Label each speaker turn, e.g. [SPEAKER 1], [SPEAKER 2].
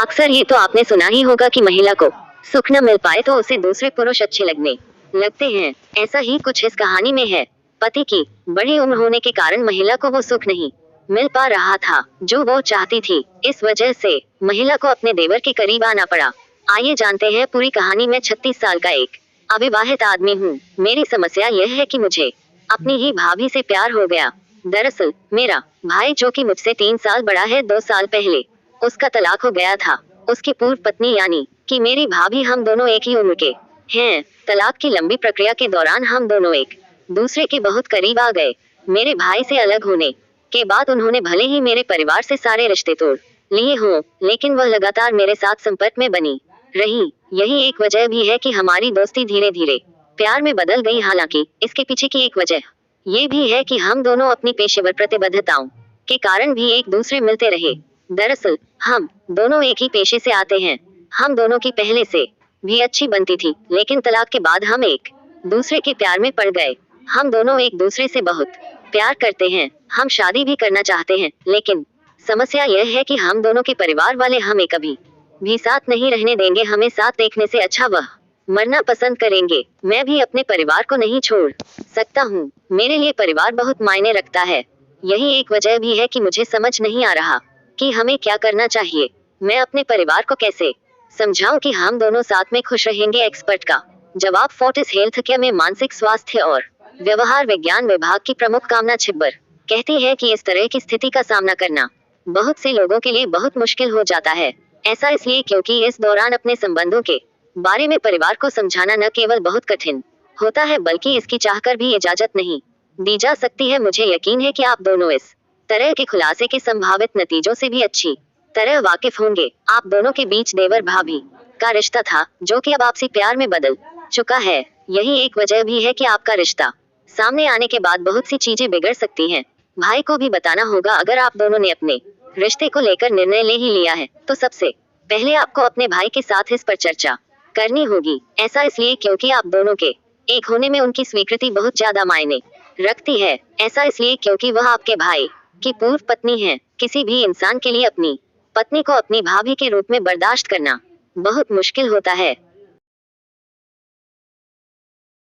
[SPEAKER 1] अक्सर ये तो आपने सुना ही होगा कि महिला को सुख न मिल पाए तो उसे दूसरे पुरुष अच्छे लगने लगते हैं। ऐसा ही कुछ इस कहानी में है। पति की बड़ी उम्र होने के कारण महिला को वो सुख नहीं मिल पा रहा था जो वो चाहती थी। इस वजह से महिला को अपने देवर के करीब आना पड़ा। आइए जानते हैं पूरी कहानी। मैं 36 साल का एक अविवाहित आदमी हूँ। मेरी समस्या यह है कि मुझे अपनी ही भाभी से प्यार हो गया। दरअसल मेरा भाई जो कि मुझसे 3 साल बड़ा है, 2 साल पहले उसका तलाक हो गया था। उसकी पूर्व पत्नी यानी कि मेरी भाभी, हम दोनों एक ही उम्र के हैं। तलाक की लंबी प्रक्रिया के दौरान हम दोनों एक दूसरे के बहुत करीब आ गए। मेरे भाई से अलग होने के बाद उन्होंने भले ही मेरे परिवार से सारे रिश्ते तोड़ लिए हों, लेकिन वह लगातार मेरे साथ संपर्क में बनी रही। यही एक वजह भी है कि हमारी दोस्ती धीरे धीरे प्यार में बदल गई। हालांकि इसके पीछे की एक वजह ये भी है कि हम दोनों अपनी पेशेवर प्रतिबद्धताओं के कारण भी एक दूसरे मिलते रहे। दरअसल हम दोनों एक ही पेशे से आते हैं। हम दोनों की पहले से भी अच्छी बनती थी, लेकिन तलाक के बाद हम एक दूसरे के प्यार में पड़ गए। हम दोनों एक दूसरे से बहुत प्यार करते हैं। हम शादी भी करना चाहते हैं, लेकिन समस्या यह है कि हम दोनों के परिवार वाले हमें कभी भी साथ नहीं रहने देंगे। हमें साथ देखने से अच्छा वह मरना पसंद करेंगे। मैं भी अपने परिवार को नहीं छोड़ सकता हूँ। मेरे लिए परिवार बहुत मायने रखता है। यही एक वजह भी है कि मुझे समझ नहीं आ रहा कि हमें क्या करना चाहिए। मैं अपने परिवार को कैसे समझाऊं कि हम दोनों साथ में खुश रहेंगे। एक्सपर्ट का जवाब। फोर्टिस हेल्थ केयर में मानसिक स्वास्थ्य और व्यवहार विज्ञान विभाग की प्रमुख कामना छिब्बर कहती है कि इस तरह की स्थिति का सामना करना बहुत से लोगों के लिए बहुत मुश्किल हो जाता है। ऐसा इसलिए क्योंकि इस दौरान अपने संबंधों के बारे में परिवार को समझाना न केवल बहुत कठिन होता है, बल्कि इसकी चाहकर भी इजाजत नहीं दी जा सकती है। मुझे यकीन है कि आप दोनों इस तरह के खुलासे के संभावित नतीजों से भी अच्छी तरह वाकिफ होंगे। आप दोनों के बीच देवर भाभी का रिश्ता था, जो कि अब आपसी प्यार में बदल चुका है। यही एक वजह भी है कि आपका रिश्ता सामने आने के बाद बहुत सी चीजें बिगड़ सकती हैं। भाई को भी बताना होगा। अगर आप दोनों ने अपने रिश्ते को लेकर निर्णय ले ही लिया है, तो सबसे पहले आपको अपने भाई के साथ इस पर चर्चा करनी होगी। ऐसा इसलिए क्योंकि आप दोनों के एक होने में उनकी स्वीकृति बहुत ज्यादा मायने रखती है। ऐसा इसलिए क्योंकि वह आपके भाई की पूर्व पत्नी है। किसी भी इंसान के लिए अपनी पत्नी को अपनी भाभी के रूप में बर्दाश्त करना बहुत मुश्किल होता है।